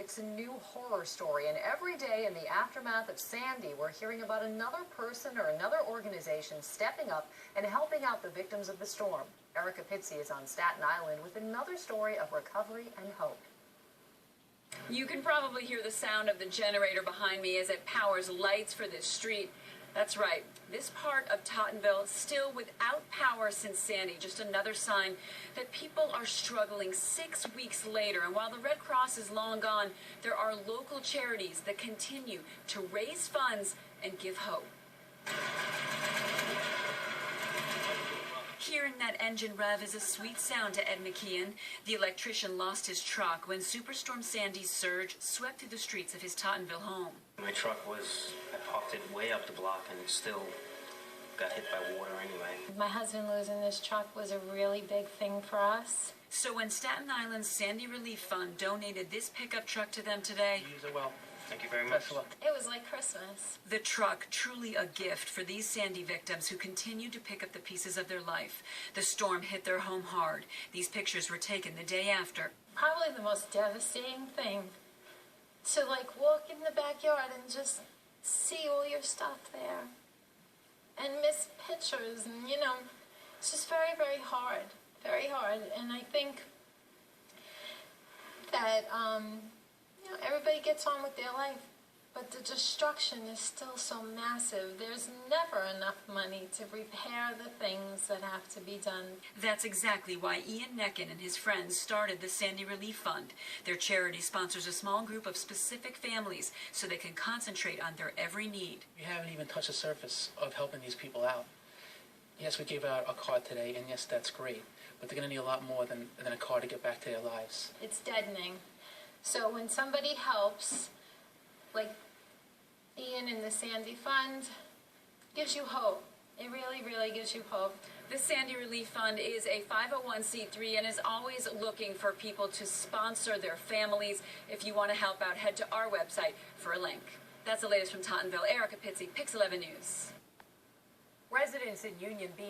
It's a new horror story, and every day in the aftermath of Sandy, we're hearing about another person or another organization stepping up and helping out the victims of the storm. Erica Pitsy is on Staten Island with another story of recovery and hope. You can probably hear the sound of the generator behind me as it powers lights for this street. That's right, this part of Tottenville still without power since Sandy, just another sign that people are struggling 6 weeks later. And while the Red Cross is long gone, there are local charities that continue to raise funds and give hope. Hearing that engine rev is a sweet sound to Ed McKeon. The electrician lost his truck when Superstorm Sandy's surge swept through the streets of his Tottenville home. My truck I parked it way up the block and it still got hit by water anyway. My husband losing his truck was a really big thing for us. So when Staten Island's Sandy Relief Fund donated this pickup truck to them today, You use it well. Thank you very much. It was like Christmas. the truck truly a gift for these Sandy victims who continue to pick up the pieces of their life. The storm hit their home hard. These pictures were taken the day after. Probably the most devastating thing to walk in the backyard and just see all your stuff there and miss pictures, and it's just very, very hard, and I think that everybody gets on with their life, but the destruction is still so massive. There's never enough money to repair the things that have to be done. That's exactly why Ian Neckin and his friends started the Sandy Relief Fund. Their charity sponsors a small group of specific families so they can concentrate on their every need. We haven't even touched the surface of helping these people out. Yes, we gave out a card today, and yes, that's great, but they're going to need a lot more than a card to get back to their lives. It's deadening. So when somebody helps, like Ian and the Sandy Fund, gives you hope. It really, really gives you hope. The Sandy Relief Fund is a 501c3 and is always looking for people to sponsor their families. If you want to help out, head to our website for a link. That's the latest from Tottenville. Erica Pitsy, PIX 11 News. Residents in Union Beach